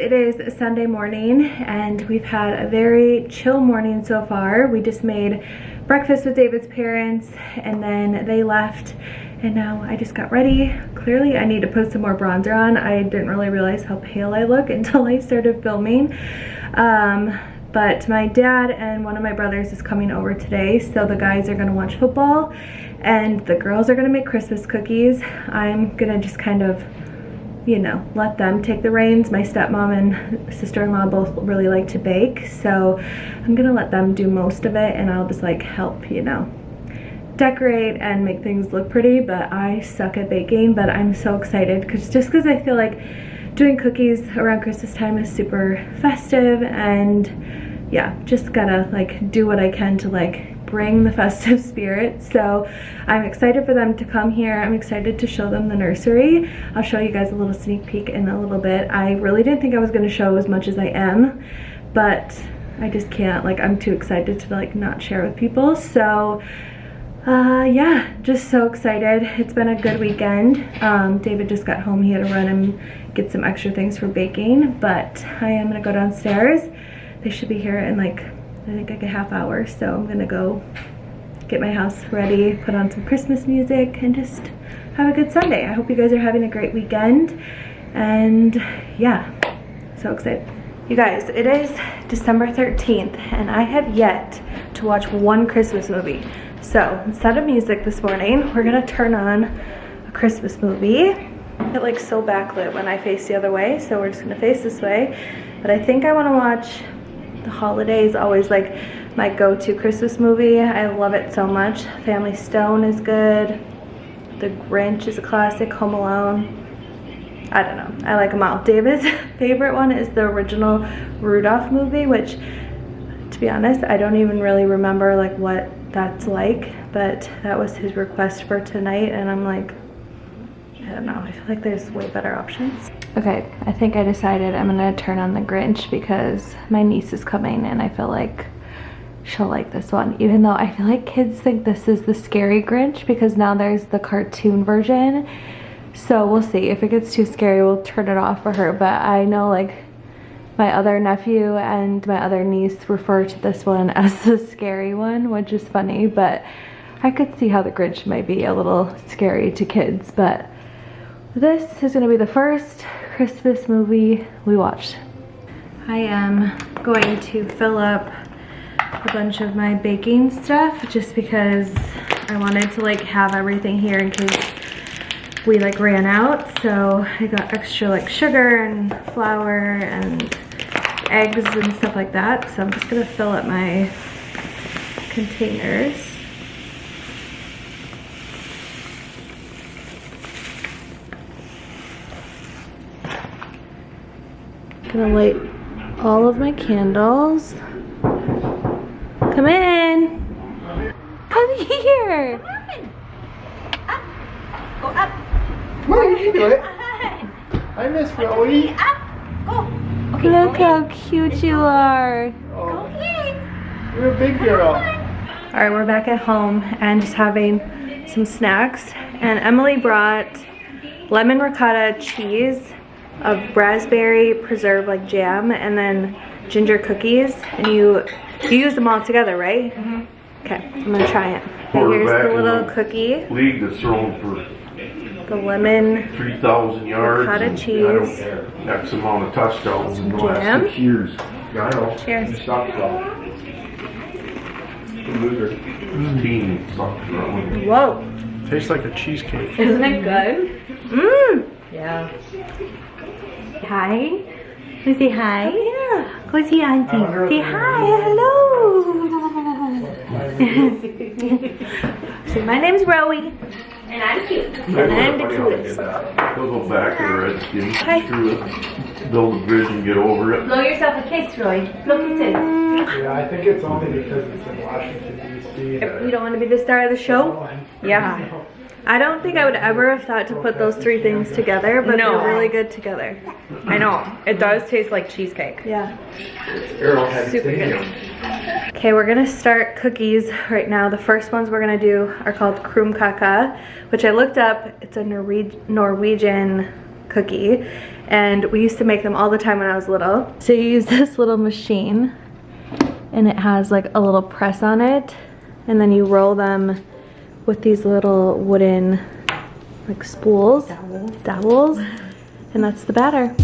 it is Sunday morning and we've had a very chill morning so far. We just made breakfast with David's parents and then they left and now I just got ready. Clearly I need to put some more bronzer on. I didn't really realize how pale I look until I started filming. But my dad and one of my brothers is coming over today, so the guys are gonna watch football and the girls are gonna make Christmas cookies. I'm gonna just kind of, you know, let them take the reins. My stepmom and sister-in-law both really like to bake, so I'm gonna let them do most of it and I'll just like help, you know, decorate and make things look pretty. But I suck at baking, but I'm so excited because I feel like doing cookies around Christmas time is super festive, and yeah, just gotta like do what I can to like bring the festive spirit. So I'm excited for them to come here. I'm excited to show them the nursery. I'll show you guys a little sneak peek in a little bit. I really didn't think I was gonna show as much as I am, but I just can't, like I'm too excited to like not share with people. So yeah, just so excited. It's been a good weekend. David just got home. He had to run and get some extra things for baking, but I am gonna go downstairs. They should be here in like, I think like a half hour, so I'm gonna go get my house ready, put on some Christmas music, and just have a good Sunday. I hope you guys are having a great weekend, and yeah, so excited. You guys, it is December 13th, and I have yet to watch one Christmas movie. So instead of music this morning, we're gonna turn on a Christmas movie. It like so backlit when I face the other way, so we're just gonna face this way. But I think I wanna watch The Holidays, always like my go-to Christmas movie. I love it so much. Family Stone is good. The Grinch is a classic. Home Alone. I don't know. I like them all. David's favorite one is the original Rudolph movie, which, to be honest, I don't even really remember like what that's like, but that was his request for tonight, and I'm like, I don't know. I feel like there's way better options. Okay, I think I decided I'm gonna turn on the Grinch because my niece is coming and I feel like she'll like this one, even though I feel like kids think this is the scary Grinch because now there's the cartoon version. So we'll see. If it gets too scary, we'll turn it off for her. But I know like my other nephew and my other niece refer to this one as the scary one, which is funny, but I could see how the Grinch might be a little scary to kids. But this is gonna be the first Christmas movie we watched. I am going to fill up a bunch of my baking stuff just because I wanted to like have everything here in case we like ran out. So I got extra like sugar and flour and eggs and stuff like that. So I'm just gonna fill up my containers. Gonna light all of my candles. Come in. Come here. Up. Go up. Come on, you can do it. Hi, Miss Rowie. Up. Go. Okay, Look how cute you are. Go in. You're a big girl. All right, we're back at home and just having some snacks. And Emily brought lemon ricotta cheese, of raspberry preserve like jam, and then ginger cookies, and you use them all together, right? Mm-hmm. Okay, I'm gonna try it. Okay, here's the little cookie. League that's thrown for the lemon 3,000 yards. ricotta cheese. X amount of touchdowns in the last Jam. 6 years. I know. Cheers. Loser. His team sucked around. Whoa. Tastes like a cheesecake. Isn't it good? Mmm. Yeah. Hi. You say hi? Yeah. Go see Auntie. Say hi. Hello. See, my name's Rowie. And I'm cute. And I'm the cutest. They'll go back to the Redskins. Hi. Screw it. Build a bridge and get over it. Blow yourself a kiss, Roy. Blow kisses. Yeah, I think it's only because it's in Washington, D.C. You don't want to be the star of the show? Yeah. I don't think I would ever have thought to put those three things together, but No. they're really good together. I know. It does taste like cheesecake. Yeah. Super good. Okay, we're gonna start cookies right now. The first ones we're gonna do are called krumkaka, which I looked up. It's a Norwegian cookie, and we used to make them all the time when I was little. So you use this little machine, and it has like a little press on it, and then you roll them with these little wooden like spools, dowels, and that's the batter.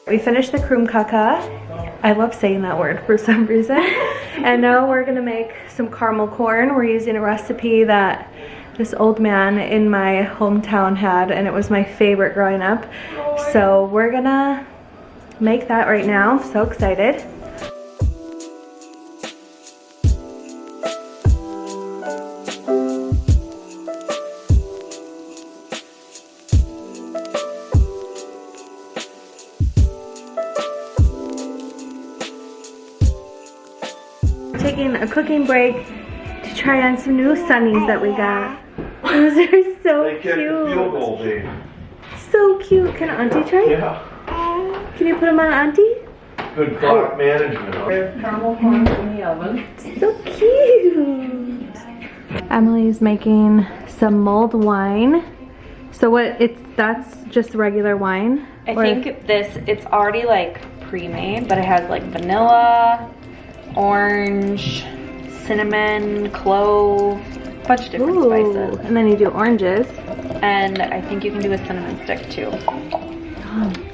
We finished the krum kaka. I love saying that word for some reason. And now we're gonna make some caramel corn. We're using a recipe that this old man in my hometown had, and it was my favorite growing up. So we're gonna make that right now. So excited. Taking a cooking break to try on some new sunnies that we got. Those are so They kicked the field cute. goal, Dave. So cute. Can Auntie try? Yeah. Can you put them on Auntie? Good clock management. Huh? Caramel corn in the oven. So cute. Emily's making some mulled wine. So that's just regular wine? I think it's already like pre-made, but it has like vanilla, orange, cinnamon, clove, a bunch of different spices. And then you do oranges. And I think you can do a cinnamon stick too.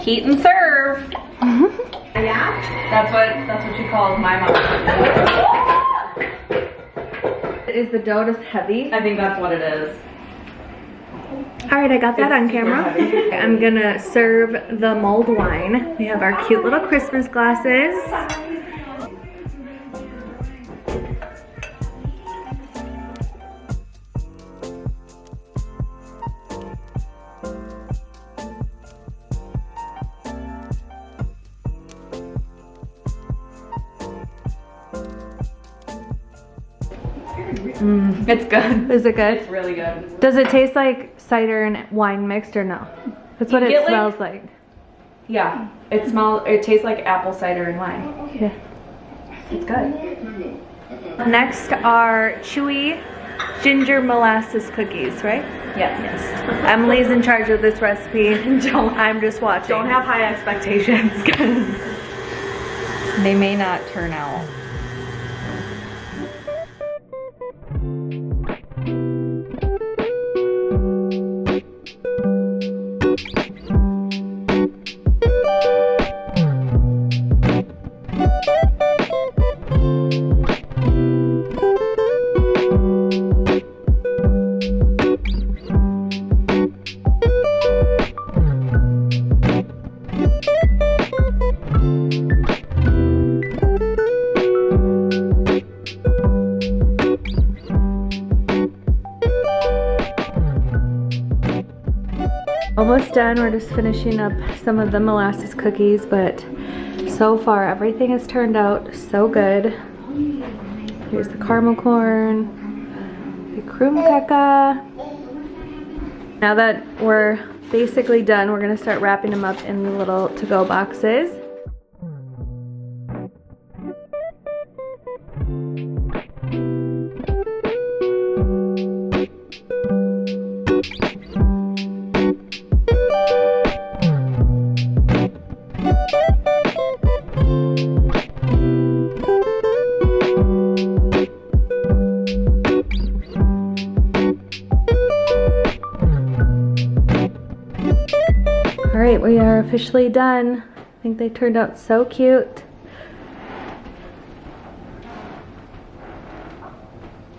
Heat and serve. Yeah, that's what she calls my mom. Is the dough just heavy? I think that's what it is. All right, I got that on camera. I'm gonna serve the mulled wine. We have our cute little Christmas glasses. It's good. Is it good? It's really good. Does it taste like cider and wine mixed or no? That's what You it get, like- smells like. Yeah, it tastes like apple cider and wine. Yeah. It's good. Next are chewy ginger molasses cookies, right? Yes. Emily's in charge of this recipe. I'm just watching. Don't have high expectations because they may not turn out. Almost done. We're just finishing up some of the molasses cookies, but so far everything has turned out so good. Here's the caramel corn, the krum kaka. Now that we're basically done, we're gonna start wrapping them up in the little to-go boxes. All right, we are officially done. I think they turned out so cute.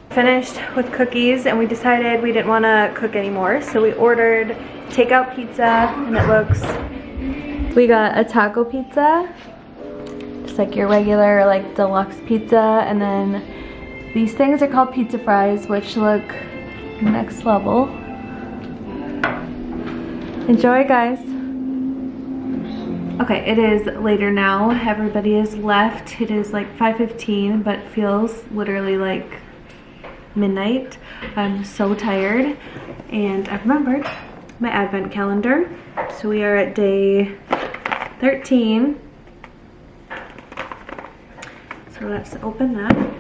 Finished with cookies and we decided we didn't want to cook anymore, so we ordered takeout pizza, and it looks, we got a taco pizza, just like your regular like deluxe pizza, and then these things are called pizza fries, which look next level. Enjoy, guys. Okay, it is later now. Everybody is left. It is like 5:15, but feels literally like midnight. I'm so tired, and I remembered my advent calendar. So we are at day 13. So let's open that.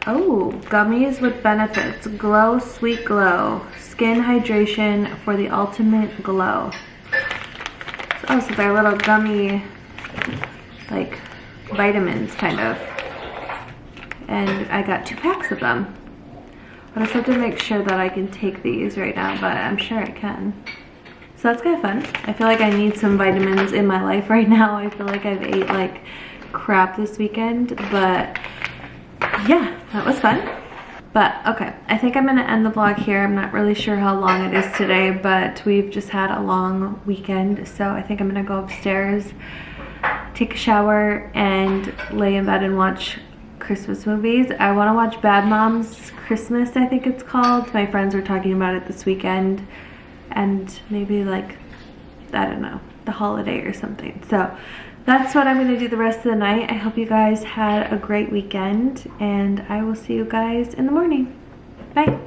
Oh, gummies with benefits. Glow, sweet glow. Skin hydration for the ultimate glow. Oh, so they're little gummy, like, vitamins, kind of. And I got 2 packs of them. I just have to make sure that I can take these right now, but I'm sure I can. So that's kind of fun. I feel like I need some vitamins in my life right now. I feel like I've ate like crap this weekend, but yeah, that was fun. But okay, I think I'm gonna end the vlog here. I'm not really sure how long it is today, but we've just had a long weekend, so I think I'm gonna go upstairs, take a shower, and lay in bed and watch Christmas movies. I want to watch Bad Moms Christmas, I think it's called. My friends were talking about it this weekend, and maybe like, I don't know, the holiday or something. So that's what I'm going to do the rest of the night. I hope you guys had a great weekend, and I will see you guys in the morning. Bye.